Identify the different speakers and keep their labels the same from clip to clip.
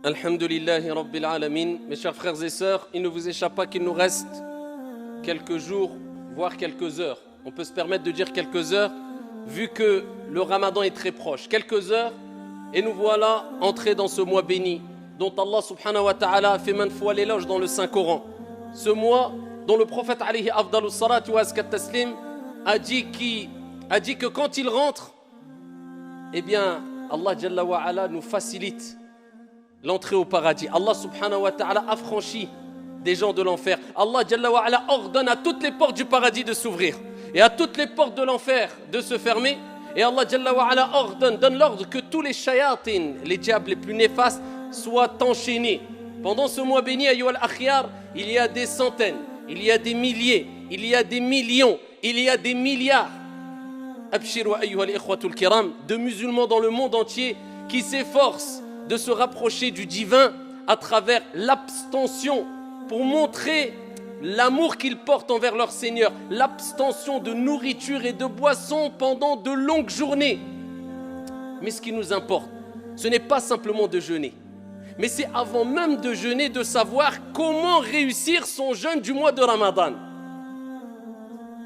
Speaker 1: Alhamdulillahi Rabbil Alamin. Mes chers frères et sœurs, il ne vous échappe pas qu'il nous reste quelques jours, voire quelques heures. On peut se permettre de dire quelques heures, vu que le Ramadan est très proche. Quelques heures, et nous voilà entrés dans ce mois béni, dont Allah subhanahu wa ta'ala a fait maintes fois l'éloge dans le Saint-Coran. Ce mois dont le prophète alayhi afdalus salat wa azkat taslim a dit que quand il rentre, eh bien, Allah Jalla wa ala nous facilite l'entrée au paradis. Allah subhanahu wa ta'ala affranchit des gens de l'enfer. Allah Jalla wa ala ordonne à toutes les portes du paradis de s'ouvrir et à toutes les portes de l'enfer de se fermer. Et Allah Jalla wa ala donne l'ordre que tous les shayatin, les diables les plus néfastes, soient enchaînés. Pendant ce mois béni, ayyuhal akhyar, il y a des centaines, il y a des milliers, il y a des millions, il y a des milliards. Abshiru ayyuhal ikhwatul kiram, de musulmans dans le monde entier qui s'efforcent de se rapprocher du divin à travers l'abstention pour montrer l'amour qu'ils portent envers leur Seigneur, l'abstention de nourriture et de boissons pendant de longues journées. Mais ce qui nous importe, ce n'est pas simplement de jeûner, mais c'est avant même de jeûner de savoir comment réussir son jeûne du mois de Ramadan.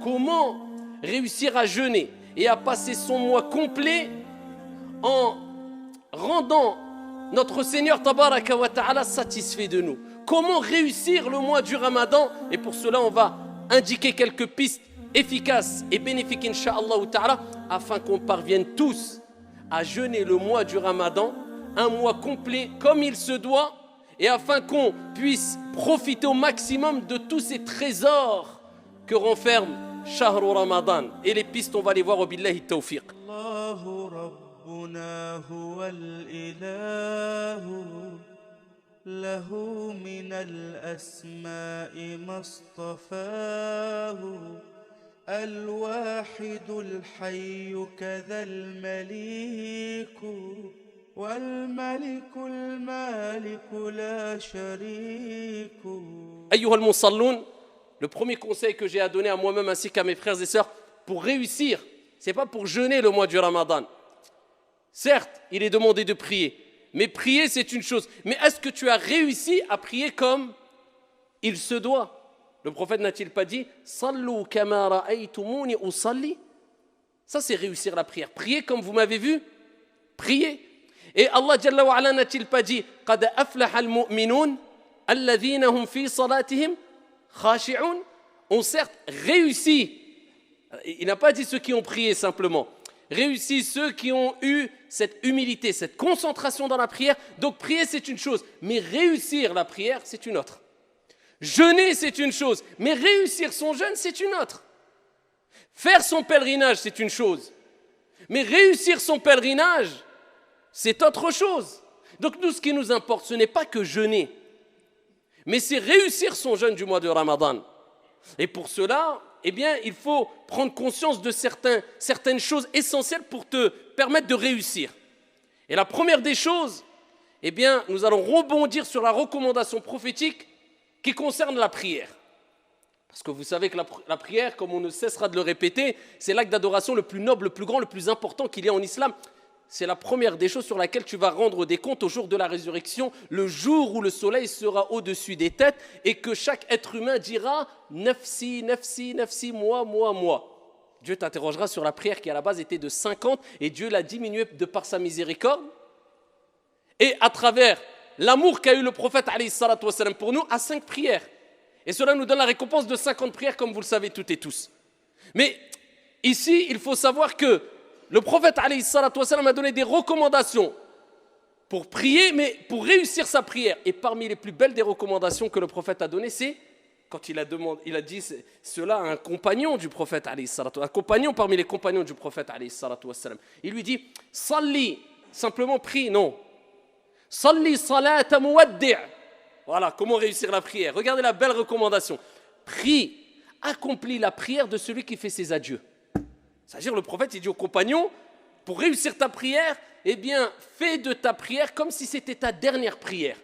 Speaker 1: Comment réussir à jeûner et à passer son mois complet en rendant notre Seigneur Tabaraka wa Ta'ala satisfait de nous. Comment réussir le mois du Ramadan? Et pour cela, on va indiquer quelques pistes efficaces et bénéfiques, Inch'Allah Ta'ala, afin qu'on parvienne tous à jeûner le mois du Ramadan, un mois complet comme il se doit, et afin qu'on puisse profiter au maximum de tous ces trésors que renferme Shahru Ramadan. Et les pistes, on va les voir au billahi tawfiq.
Speaker 2: ربنا هو الإله له من الأسماء ما اصطفاه الواحد الحي كذا المليك والملك المالك لا شريك.
Speaker 1: أيها المصلون, le premier conseil que j'ai à donner à moi-même ainsi qu'à mes frères et sœurs pour réussir, ce n'est pas pour jeûner le mois du Ramadan. Certes, il est demandé de prier, mais prier c'est une chose. Mais est-ce que tu as réussi à prier comme il se doit? Le prophète n'a-t-il pas dit « Sallu kama ra'aytumuni usalli » Ça c'est réussir la prière. Prier comme vous m'avez vu, prier. Et Allah Jalla wa ala n'a-t-il pas dit « Qad aflaha al-mu'minun alladhina hum fi salatihim khashi'un » On certes réussi. Il n'a pas dit ceux qui ont prié simplement. Réussi ceux qui ont eu cette humilité, cette concentration dans la prière. Donc prier c'est une chose, mais réussir la prière c'est une autre. Jeûner c'est une chose, mais réussir son jeûne c'est une autre. Faire son pèlerinage c'est une chose, mais réussir son pèlerinage c'est autre chose. Donc nous ce qui nous importe ce n'est pas que jeûner, mais c'est réussir son jeûne du mois de Ramadan. Et pour cela, eh bien, il faut prendre conscience de certaines choses essentielles pour te permettre de réussir. Et la première des choses, eh bien, nous allons rebondir sur la recommandation prophétique qui concerne la prière. Parce que vous savez que la prière, comme on ne cessera de le répéter, c'est l'acte d'adoration le plus noble, le plus grand, le plus important qu'il y a en islam. C'est la première des choses sur laquelle tu vas rendre des comptes au jour de la résurrection, le jour où le soleil sera au-dessus des têtes et que chaque être humain dira « Nafsi, nafsi, nafsi, moi ». Dieu t'interrogera sur la prière qui à la base était de 50 et Dieu l'a diminuée de par sa miséricorde. Et à travers l'amour qu'a eu le prophète alayhi salatu wassalam pour nous, à 5 prières. Et cela nous donne la récompense de 50 prières comme vous le savez toutes et tous. Mais ici, il faut savoir que le prophète alayhi salatu wassalam a donné des recommandations pour prier, mais pour réussir sa prière. Et parmi les plus belles des recommandations que le prophète a données, c'est quand il a dit cela à un compagnon du prophète alayhi salatu wassalam, un compagnon parmi les compagnons du prophète alayhi salatu wassalam. Il lui dit « Salli », simplement prie, non. « Salli salata muwaddi'». Voilà, comment réussir la prière. Regardez la belle recommandation. Prie, accomplis la prière de celui qui fait ses adieux. C'est-à-dire le prophète il dit aux compagnons, pour réussir ta prière, eh bien fais de ta prière comme si c'était ta dernière prière.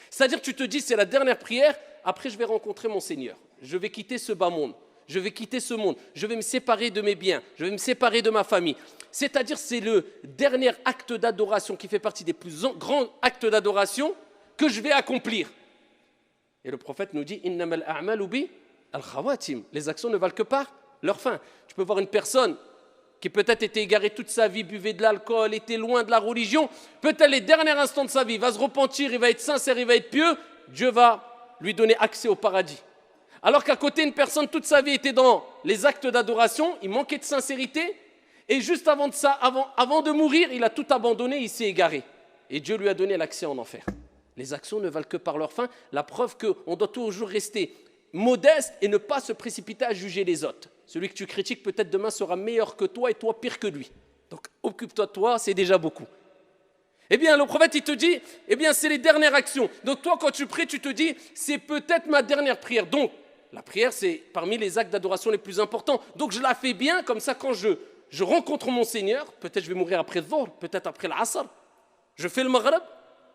Speaker 1: C'est-à-dire tu te dis c'est la dernière prière, après je vais rencontrer mon Seigneur. Je vais quitter ce bas monde, je vais quitter ce monde, je vais me séparer de mes biens, je vais me séparer de ma famille. C'est-à-dire c'est le dernier acte d'adoration qui fait partie des plus grands actes d'adoration que je vais accomplir. Et le prophète nous dit, innamal a'malu bi al-khawatim. Les actions ne valent que par leur fin. Tu peux voir une personne qui peut-être était égarée toute sa vie, buvait de l'alcool, était loin de la religion, peut-être les derniers instants de sa vie, va se repentir, il va être sincère, il va être pieux, Dieu va lui donner accès au paradis. Alors qu'à côté, une personne, toute sa vie était dans les actes d'adoration, il manquait de sincérité, et juste avant de mourir, il a tout abandonné, il s'est égaré. Et Dieu lui a donné l'accès en enfer. Les actions ne valent que par leur fin. La preuve qu'on doit toujours rester modeste et ne pas se précipiter à juger les autres. Celui que tu critiques, peut-être demain sera meilleur que toi et toi pire que lui. Donc occupe-toi de toi, c'est déjà beaucoup. Eh bien, le prophète, il te dit, eh bien, c'est les dernières actions. Donc toi, quand tu pries, tu te dis, c'est peut-être ma dernière prière. Donc, la prière, c'est parmi les actes d'adoration les plus importants. Donc je la fais bien, comme ça, quand je rencontre mon Seigneur, peut-être je vais mourir après le Dhuhr, peut-être après l'Asr. Je fais le Maghrib,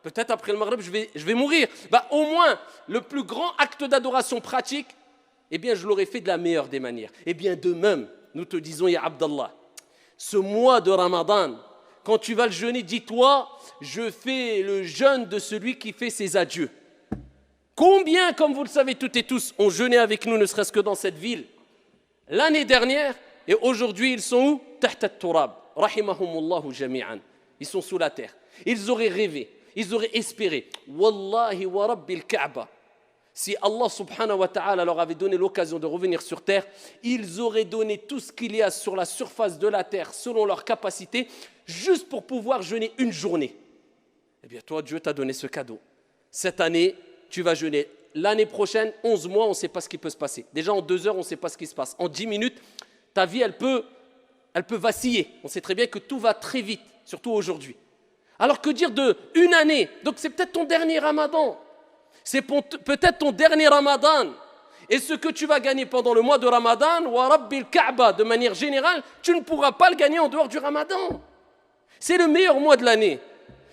Speaker 1: peut-être après le Maghrib, je vais mourir. Au moins, le plus grand acte d'adoration pratique, eh bien, je l'aurais fait de la meilleure des manières. Eh bien, de même, nous te disons, ya Abdallah, ce mois de Ramadan, quand tu vas le jeûner, dis-toi, je fais le jeûne de celui qui fait ses adieux. Combien, comme vous le savez toutes et tous, ont jeûné avec nous, ne serait-ce que dans cette ville, l'année dernière, et aujourd'hui, ils sont où? Tahta al-turab, rahimahumullahu jami'an. Ils sont sous la terre. Ils auraient rêvé, ils auraient espéré. Wallahi wa rabbil Kaaba. Si Allah subhanahu wa ta'ala leur avait donné l'occasion de revenir sur terre, ils auraient donné tout ce qu'il y a sur la surface de la terre, selon leur capacité, juste pour pouvoir jeûner une journée. Eh bien, toi, Dieu t'a donné ce cadeau. Cette année, tu vas jeûner. L'année prochaine, 11 mois, on ne sait pas ce qui peut se passer. Déjà, en 2 heures, on ne sait pas ce qui se passe. En 10 minutes, ta vie, elle peut vaciller. On sait très bien que tout va très vite, surtout aujourd'hui. Alors que dire de une année? Donc, c'est peut-être ton dernier Ramadan. C'est peut-être ton dernier Ramadan. Et ce que tu vas gagner pendant le mois de Ramadan, wa rabbil Kaaba, de manière générale, tu ne pourras pas le gagner en dehors du Ramadan. C'est le meilleur mois de l'année.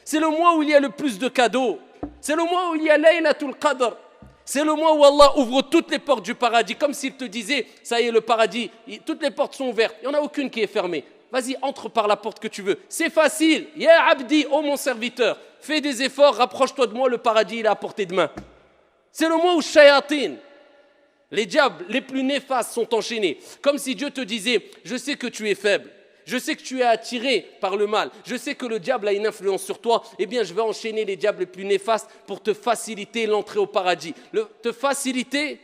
Speaker 1: C'est le mois où il y a le plus de cadeaux. C'est le mois où il y a Laylatul Qadr. C'est le mois où Allah ouvre toutes les portes du paradis, comme s'il te disait, ça y est, le paradis, toutes les portes sont ouvertes, il n'y en a aucune qui est fermée. Vas-y, entre par la porte que tu veux. C'est facile. Ya Abdi, oh mon serviteur, fais des efforts, rapproche-toi de moi, le paradis, il est à portée de main. C'est le mois où Shayatin, les diables les plus néfastes sont enchaînés. Comme si Dieu te disait, je sais que tu es faible. Je sais que tu es attiré par le mal. Je sais que le diable a une influence sur toi. Eh bien, je vais enchaîner les diables les plus néfastes pour te faciliter l'entrée au paradis. Te faciliter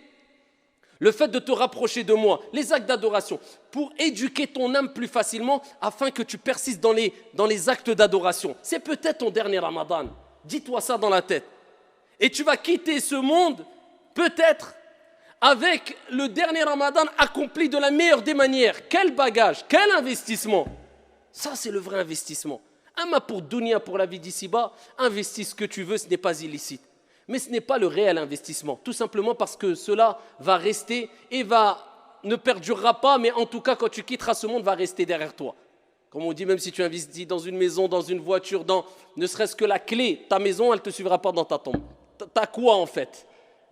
Speaker 1: le fait de te rapprocher de moi. Les actes d'adoration. Pour éduquer ton âme plus facilement afin que tu persistes dans les actes d'adoration. C'est peut-être ton dernier Ramadan. Dis-toi ça dans la tête. Et tu vas quitter ce monde peut-être avec le dernier Ramadan accompli de la meilleure des manières. Quel bagage, quel investissement. Ça, c'est le vrai investissement. Amma pour dunya, pour la vie d'ici-bas, investis ce que tu veux, ce n'est pas illicite. Mais ce n'est pas le réel investissement. Tout simplement parce que cela va rester et ne perdurera pas, mais en tout cas, quand tu quitteras ce monde, va rester derrière toi. Comme on dit, même si tu investis dans une maison, dans une voiture, ne serait-ce que la clé, ta maison, elle ne te suivra pas dans ta tombe. T'as quoi en fait?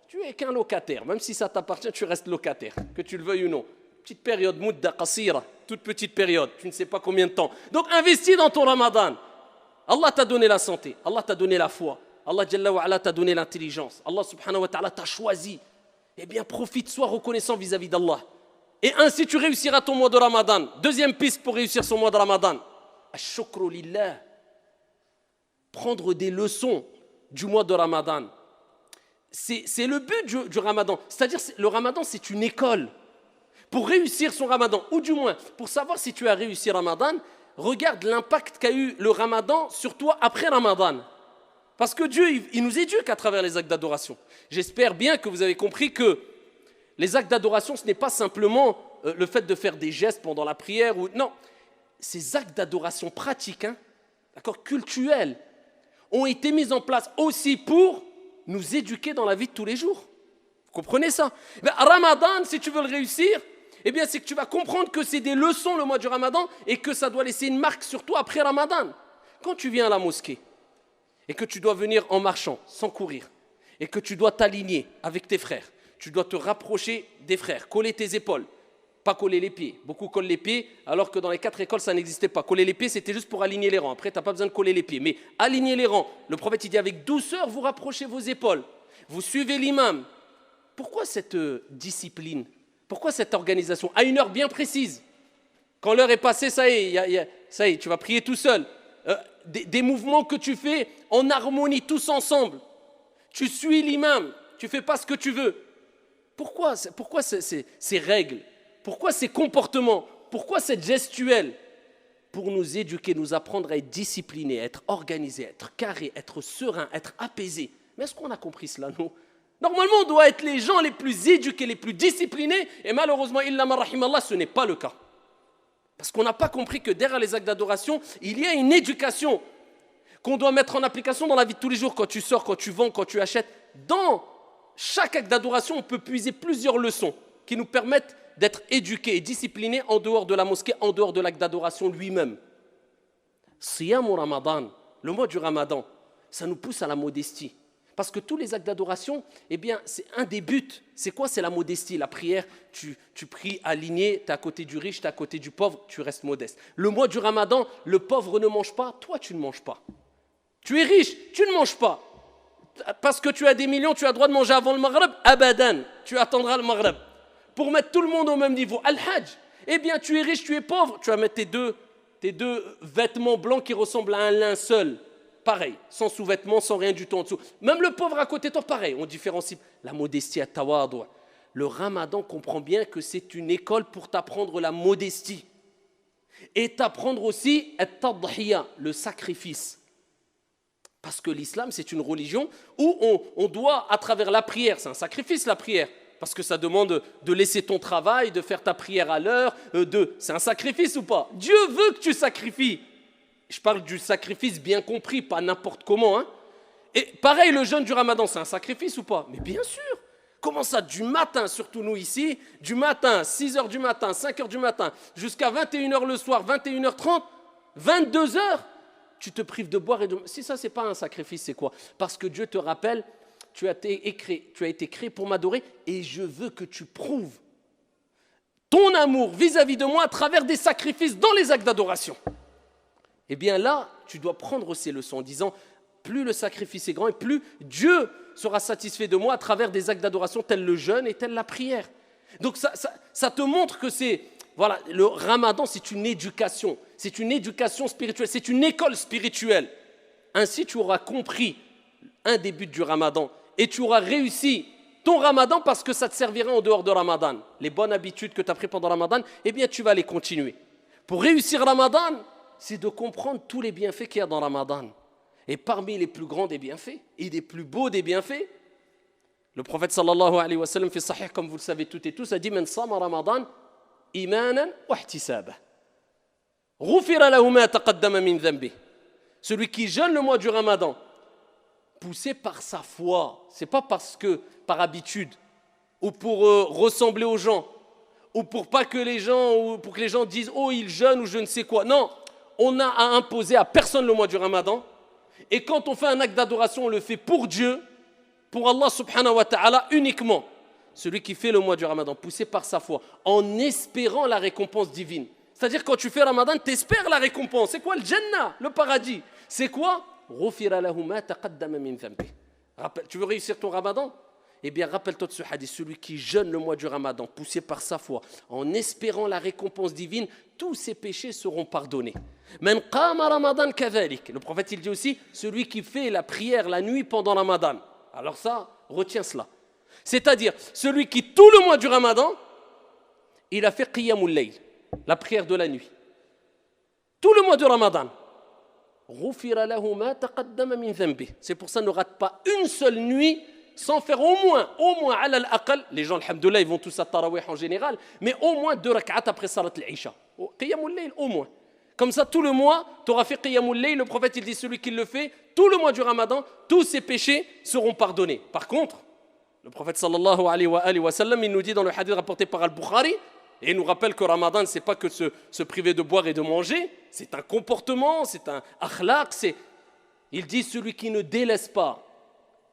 Speaker 1: Tu es qu'un locataire, même si ça t'appartient, tu restes locataire, que tu le veuilles ou non. Petite période, mudda qasira, toute petite période, tu ne sais pas combien de temps. Donc investis dans ton Ramadan. Allah t'a donné la santé, Allah t'a donné la foi, Allah Jalla wa Ala t'a donné l'intelligence, Allah subhanahu wa ta'ala t'a choisi. Eh bien profite, sois reconnaissant vis-à-vis d'Allah. Et ainsi tu réussiras ton mois de Ramadan. Deuxième piste pour réussir son mois de Ramadan. Ash-shukru lillah. Prendre des leçons du mois de Ramadan. C'est le but du Ramadan. C'est-à-dire, le Ramadan, c'est une école. Pour réussir son Ramadan, ou du moins, pour savoir si tu as réussi Ramadan, regarde l'impact qu'a eu le Ramadan sur toi après Ramadan. Parce que Dieu, il nous éduque à travers les actes d'adoration. J'espère bien que vous avez compris que les actes d'adoration, ce n'est pas simplement le fait de faire des gestes pendant la prière. Non, ces actes d'adoration pratiques, d'accord, cultuels, ont été mis en place aussi pour nous éduquer dans la vie de tous les jours. Vous comprenez ça? Ramadan, si tu veux le réussir, eh bien, c'est que tu vas comprendre que c'est des leçons le mois du Ramadan et que ça doit laisser une marque sur toi après Ramadan. Quand tu viens à la mosquée et que tu dois venir en marchant, sans courir, et que tu dois t'aligner avec tes frères, tu dois te rapprocher des frères, coller tes épaules, Pas coller les pieds. Beaucoup collent les pieds, alors que dans les 4 écoles, ça n'existait pas. Coller les pieds, c'était juste pour aligner les rangs. Après, tu n'as pas besoin de coller les pieds. Mais aligner les rangs, le prophète, il dit avec douceur, vous rapprochez vos épaules. Vous suivez l'imam. Pourquoi cette discipline? Pourquoi cette organisation? À une heure bien précise. Quand l'heure est passée, ça y est, tu vas prier tout seul. Des mouvements que tu fais en harmonie, tous ensemble. Tu suis l'imam, tu ne fais pas ce que tu veux. Pourquoi ces règles? Pourquoi ces comportements? Pourquoi cette gestuelle? Pour nous éduquer, nous apprendre à être disciplinés, à être organisés, à être carrés, à être sereins, à être apaisés. Mais est-ce qu'on a compris cela, nous? Normalement, on doit être les gens les plus éduqués, les plus disciplinés. Et malheureusement, illa man rahimallah, ce n'est pas le cas. Parce qu'on n'a pas compris que derrière les actes d'adoration, il y a une éducation qu'on doit mettre en application dans la vie de tous les jours, quand tu sors, quand tu vends, quand tu achètes. Dans chaque acte d'adoration, on peut puiser plusieurs leçons qui nous permettent d'être éduqués et disciplinés en dehors de la mosquée, en dehors de l'acte d'adoration lui-même. Siyam ou Ramadan, le mois du Ramadan, ça nous pousse à la modestie. Parce que tous les actes d'adoration, eh bien, c'est un des buts. C'est quoi? C'est la modestie, la prière. Tu pries aligné, tu es à côté du riche, tu es à côté du pauvre, tu restes modeste. Le mois du Ramadan, le pauvre ne mange pas, toi tu ne manges pas. Tu es riche, tu ne manges pas. Parce que tu as des millions, tu as le droit de manger avant le Maghreb, abadan, tu attendras le Maghreb. Pour mettre tout le monde au même niveau, Al-Hajj, eh bien tu es riche, tu es pauvre, tu vas mettre tes deux vêtements blancs qui ressemblent à un linceul. Pareil, sans sous-vêtements, sans rien du tout en dessous. Même le pauvre à côté de toi, pareil, on différencie. La modestie à tawadu. Le Ramadan comprend bien que c'est une école pour t'apprendre la modestie. Et t'apprendre aussi at-tadhiya, le sacrifice. Parce que l'islam, c'est une religion où on doit, à travers la prière, c'est un sacrifice la prière, parce que ça demande de laisser ton travail, de faire ta prière à l'heure, c'est un sacrifice ou pas? Dieu veut que tu sacrifies. Je parle du sacrifice bien compris, pas n'importe comment. Hein. Et pareil, le jeûne du Ramadan, c'est un sacrifice ou pas? Mais bien sûr. Comment ça, du matin, surtout nous ici, du matin, 6h du matin, 5h du matin, jusqu'à 21h le soir, 21h30, 22h, tu te prives de boire et de... Si ça, ce n'est pas un sacrifice, c'est quoi? Parce que Dieu te rappelle, tu as été créé pour m'adorer et je veux que tu prouves ton amour vis-à-vis de moi à travers des sacrifices dans les actes d'adoration. Eh bien là, tu dois prendre ces leçons en disant, plus le sacrifice est grand et plus Dieu sera satisfait de moi à travers des actes d'adoration tels le jeûne et telle la prière. Donc ça te montre que voilà, le Ramadan, c'est une éducation spirituelle, c'est une école spirituelle. Ainsi, tu auras compris un des buts du Ramadan et tu auras réussi ton Ramadan parce que ça te servira en dehors de Ramadan. Les bonnes habitudes que tu as prises pendant Ramadan, eh bien, tu vas les continuer. Pour réussir Ramadan, c'est de comprendre tous les bienfaits qu'il y a dans Ramadan. Et parmi les plus grands des bienfaits et les plus beaux des bienfaits, le prophète sallallahu alayhi wa sallam, fi sahih, comme vous le savez toutes et tous, a dit « Man sama Ramadan imanan wa ihtisaba. Ghufira lahu ma taqaddama min dhanbi. » Celui qui jeûne le mois du Ramadan, poussé par sa foi, c'est pas parce que par habitude ou pour ressembler aux gens ou pour que les gens disent « Oh, il jeûne » ou je ne sais quoi. Non, on n'a à imposer à personne le mois du Ramadan. Et quand on fait un acte d'adoration, on le fait pour Dieu, pour Allah subhanahu wa ta'ala uniquement. Celui qui fait le mois du Ramadan, poussé par sa foi, en espérant la récompense divine. C'est-à-dire quand tu fais Ramadan, tu espères la récompense. C'est quoi le Jannah, le paradis? C'est quoi? Tu veux réussir ton Ramadan? Eh bien, rappelle-toi de ce hadith, celui qui jeûne le mois du Ramadan, poussé par sa foi, en espérant la récompense divine, tous ses péchés seront pardonnés. Man qama Ramadan kadhalik. Le prophète, il dit aussi, celui qui fait la prière la nuit pendant Ramadan. Alors ça, retiens cela. C'est-à-dire, celui qui, tout le mois du Ramadan, il a fait qiyamul layl, la prière de la nuit. Tout le mois du Ramadan. C'est pour ça, ne rate pas une seule nuit sans faire au moins, ala al-aqal, les gens, alhamdoulilah, ils vont tous à Tarawih en général, mais au moins 2 rak'at après Salat al-Isha. Qiyamul layl, au moins. Comme ça, tout le mois, tu auras fait Qiyamul layl, le prophète, il dit, celui qui le fait, tout le mois du Ramadan, tous ses péchés seront pardonnés. Par contre, le prophète sallallahu alayhi wa sallam, il nous dit dans le hadith rapporté par Al-Bukhari, et il nous rappelle que Ramadan, ce n'est pas que se priver de boire et de manger, c'est un comportement, c'est un akhlaq, il dit, celui qui ne délaisse pas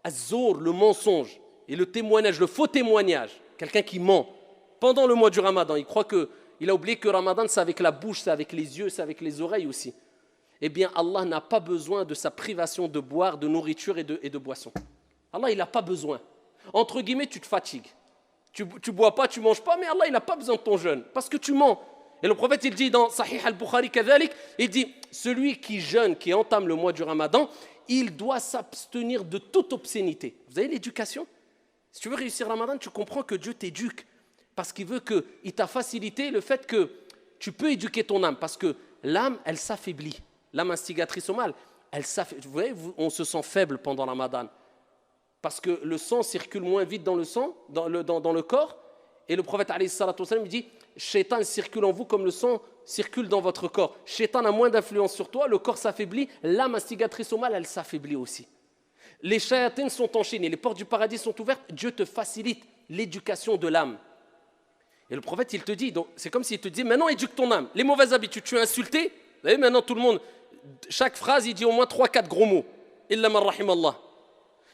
Speaker 1: az-zour, le mensonge, et le témoignage, le faux témoignage, quelqu'un qui ment, pendant le mois du Ramadan, il a oublié que Ramadan, c'est avec la bouche, c'est avec les yeux, c'est avec les oreilles aussi. Eh bien, Allah n'a pas besoin de sa privation de boire, de nourriture et de boisson. Allah, il n'a pas besoin. Entre guillemets, tu te fatigues. Tu bois pas, tu manges pas, mais Allah, il n'a pas besoin de ton jeûne, parce que tu mens. Et le prophète, il dit dans Sahih al-Bukhari, il dit, celui qui jeûne, qui entame le mois du Ramadan, il doit s'abstenir de toute obscénité. Vous avez l'éducation ? Si tu veux réussir Ramadan, tu comprends que Dieu t'éduque, parce qu'il veut qu'il t'a facilité le fait que tu peux éduquer ton âme, parce que l'âme, elle s'affaiblit. L'âme instigatrice au mal, elle s'affaiblit. Vous voyez, on se sent faible pendant Ramadan, parce que le sang circule moins vite dans le sang, dans le corps, et le prophète alayhi salatu wassalam, il dit, Shaitan circule en vous comme le sang circule dans votre corps. Shaitan a moins d'influence sur toi, le corps s'affaiblit, l'âme instigatrice au mal, elle s'affaiblit aussi. Les shayatines sont enchaînées, les portes du paradis sont ouvertes, Dieu te facilite l'éducation de l'âme. Et le prophète, il te dit, donc c'est comme s'il te dit, maintenant éduque ton âme. Les mauvaises habitudes, tu es insulté, vous voyez, maintenant tout le monde, chaque phrase, il dit au moins 3-4 gros mots. Illa man rahimallah.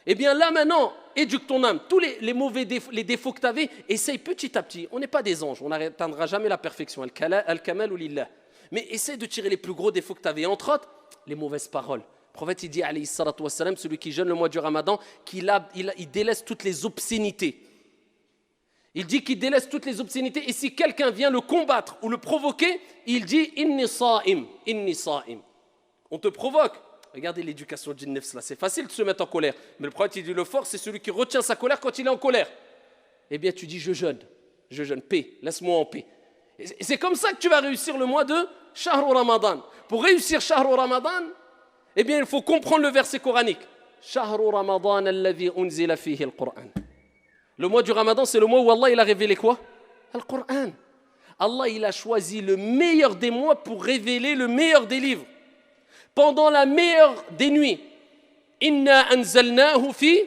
Speaker 1: Eh bien là maintenant, éduque ton âme. Tous les mauvais défauts, les défauts que tu avais, essaye petit à petit. On n'est pas des anges, on n'atteindra jamais la perfection. Al-kamal ou lillah. Mais essaye de tirer les plus gros défauts que tu avais. Entre autres, les mauvaises paroles. Le prophète, il dit, alayhi salatu wassalam, celui qui jeûne le mois du Ramadan, il délaisse toutes les obscénités. Il dit qu'il délaisse toutes les obscénités. Et si quelqu'un vient le combattre ou le provoquer, il dit, inni sa'im, inni sa'im. On te provoque. Regardez l'éducation du nefs là, c'est facile de se mettre en colère. Mais le prophète, il dit le fort, c'est celui qui retient sa colère quand il est en colère. Eh bien, tu dis je jeûne, paix, laisse-moi en paix. Et c'est comme ça que tu vas réussir le mois de Shahru Ramadan. Pour réussir Shahru Ramadan, eh bien, il faut comprendre le verset coranique. Shahru Ramadan alladhi unzila fihi al-Qur'an. Le mois du Ramadan, c'est le mois où Allah il a révélé quoi? Al-Qur'an. Allah, il a choisi le meilleur des mois pour révéler le meilleur des livres. Pendant la meilleure des nuits, Inna anzalnahu fi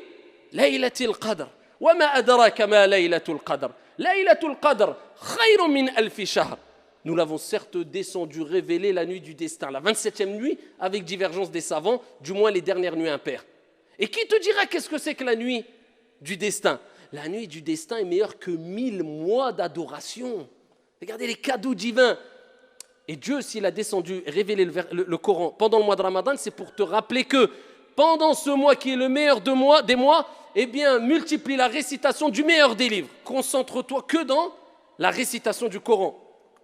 Speaker 1: laylatil qadr. Wa ma adraka ma laylatul qadr. Laylatul qadr khayrun min alfi shahr. Nous l'avons certes descendu, révélé la nuit du destin, la 27e nuit, avec divergence des savants, du moins les dernières nuits impaires. Et qui te dira qu'est-ce que c'est que la nuit du destin? La nuit du destin est meilleure que 1000 mois d'adoration. Regardez les cadeaux divins. Et Dieu, s'il a descendu, révélé le Coran pendant le mois de Ramadan, c'est pour te rappeler que pendant ce mois qui est le meilleur des mois, eh bien, multiplie la récitation du meilleur des livres. Concentre-toi que dans la récitation du Coran.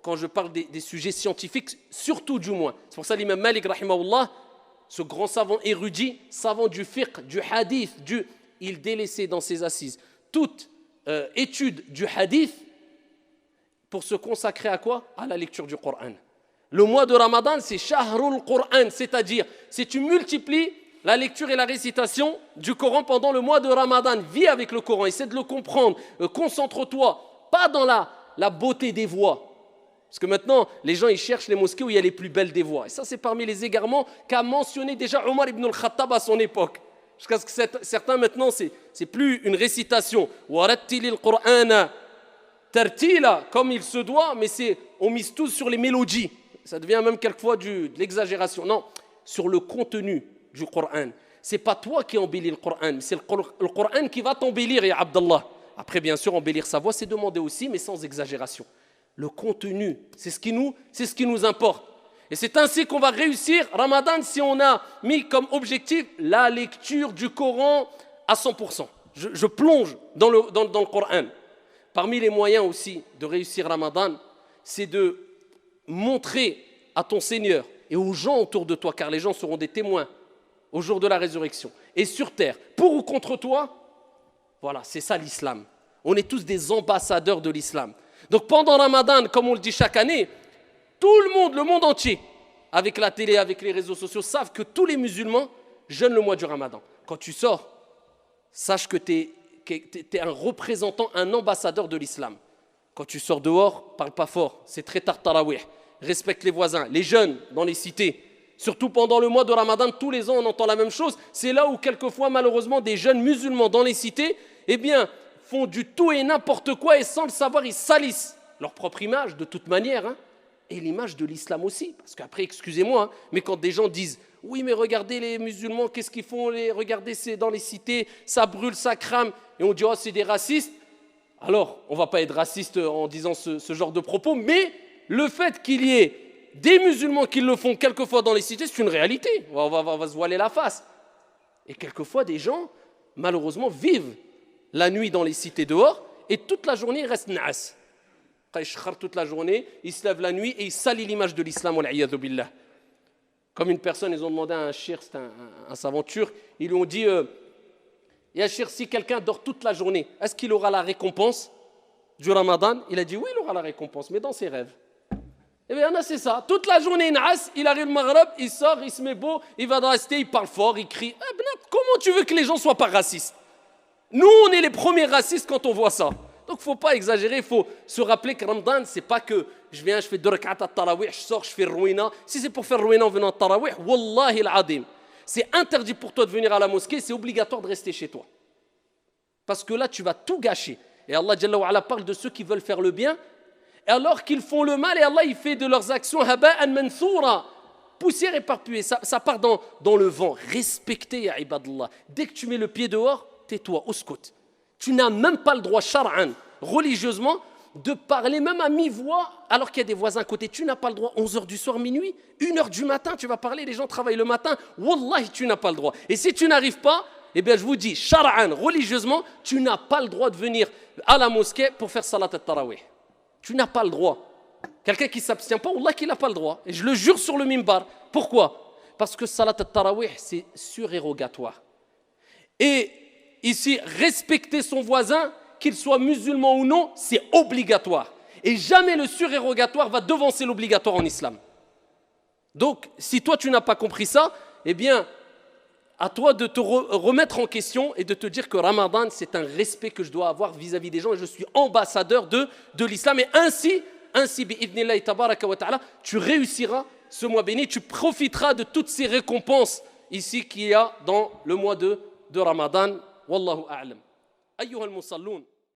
Speaker 1: Quand je parle des sujets scientifiques, surtout du moins. C'est pour ça l'imam Malik, rahimahullah, ce grand savant érudit, savant du fiqh, du hadith, il délaissait dans ses assises toute étude du hadith pour se consacrer à quoi? À la lecture du Coran. Le mois de Ramadan, c'est Shahrul Qur'an, c'est-à-dire, si tu multiplies la lecture et la récitation du Coran pendant le mois de Ramadan, vis avec le Coran, essaie de le comprendre, concentre-toi, pas dans la beauté des voix. Parce que maintenant, les gens ils cherchent les mosquées où il y a les plus belles des voix. Et ça, c'est parmi les égarements qu'a mentionné déjà Omar ibn al-Khattab à son époque. Jusqu'à ce que certains, maintenant, c'est plus une récitation. Warattilil Qur'ana tartila, comme il se doit, mais on mise tous sur les mélodies. Ça devient même quelquefois de l'exagération. Non, sur le contenu du Coran. Ce n'est pas toi qui embellis le Coran, c'est le Coran qui va t'embellir, ya Abdallah. Après, bien sûr, embellir sa voix, c'est demander aussi, mais sans exagération. Le contenu, c'est ce qui nous importe. Et c'est ainsi qu'on va réussir Ramadan si on a mis comme objectif la lecture du Coran à 100%. Je plonge dans le Coran. Parmi les moyens aussi de réussir Ramadan, c'est de montrer à ton Seigneur et aux gens autour de toi, car les gens seront des témoins au jour de la résurrection, et sur terre, pour ou contre toi, voilà, c'est ça l'islam. On est tous des ambassadeurs de l'islam. Donc pendant Ramadan, comme on le dit chaque année, tout le monde entier, avec la télé, avec les réseaux sociaux, savent que tous les musulmans jeûnent le mois du Ramadan. Quand tu sors, sache que tu es un représentant, un ambassadeur de l'islam. Quand tu sors dehors, parle pas fort, c'est très tard tarawih. Respecte les voisins, les jeunes dans les cités. Surtout pendant le mois de Ramadan, tous les ans on entend la même chose. C'est là où quelquefois malheureusement des jeunes musulmans dans les cités, eh bien, font du tout et n'importe quoi et sans le savoir ils salissent leur propre image de toute manière, hein, et l'image de l'islam aussi. Parce qu'après, excusez-moi, hein, mais quand des gens disent « Oui, mais regardez les musulmans, qu'est-ce qu'ils font? Regardez, c'est dans les cités, ça brûle, ça crame. » Et on dit « Oh, c'est des racistes. » Alors, on ne va pas être raciste en disant ce genre de propos, mais le fait qu'il y ait des musulmans qui le font quelquefois dans les cités, c'est une réalité. On va se voiler la face. Et quelquefois, des gens, malheureusement, vivent la nuit dans les cités dehors et toute la journée, ils restent naas. Toute la journée, ils se lèvent la nuit et ils salissent l'image de l'islam. Billah. Comme une personne, ils ont demandé à un shir, c'est un savant turc, ils lui ont dit Ya shir, si quelqu'un dort toute la journée, est-ce qu'il aura la récompense du Ramadan? Il a dit oui, il aura la récompense, mais dans ses rêves. Eh bien, c'est ça. Toute la journée, il arrive le Maghreb, il sort, il se met beau, il va dans la cité, il parle fort, il crie. Comment tu veux que les gens ne soient pas racistes? Nous, on est les premiers racistes quand on voit ça. Donc, il ne faut pas exagérer, il faut se rappeler que Ramadan, ce n'est pas que je viens, je fais 2 rak'at à tarawih, je sors, je fais ruina. Si c'est pour faire ruina en venant à tarawih, wallahi al-adim, c'est interdit pour toi de venir à la mosquée, c'est obligatoire de rester chez toi. Parce que là, tu vas tout gâcher. Et Allah Jalla wa Ala parle de ceux qui veulent faire le bien, alors qu'ils font le mal, et Allah, il fait de leurs actions haba'an mansoura, poussière éparpillée. Ça part dans le vent. Respectez, ya ibadallah. Dès que tu mets le pied dehors, tais-toi, uskut. Tu n'as même pas le droit, shar'an, religieusement, de parler même à mi-voix alors qu'il y a des voisins à côté. Tu n'as pas le droit, 11h du soir, minuit, 1h du matin, tu vas parler, les gens travaillent le matin. Wallahi, tu n'as pas le droit. Et si tu n'arrives pas, eh bien je vous dis, shar'an, religieusement, tu n'as pas le droit de venir à la mosquée pour faire salat al-tarawih. Tu n'as pas le droit. Quelqu'un qui ne s'abstient pas, wallah qu'il n'a pas le droit. Et je le jure sur le mimbar. Pourquoi? Parce que salat al-tarawih, c'est surérogatoire. Et ici, respecter son voisin, qu'il soit musulman ou non, c'est obligatoire. Et jamais le surérogatoire va devancer l'obligatoire en islam. Donc, si toi tu n'as pas compris ça, eh bien, à toi de te remettre en question et de te dire que Ramadan, c'est un respect que je dois avoir vis-à-vis des gens et je suis ambassadeur de l'islam. Et ainsi, bi'idhnillahi tabaraka wa ta'ala, tu réussiras ce mois béni, tu profiteras de toutes ces récompenses ici qu'il y a dans le mois de Ramadan. Wallahu a'lam. Ayyuhal musallun.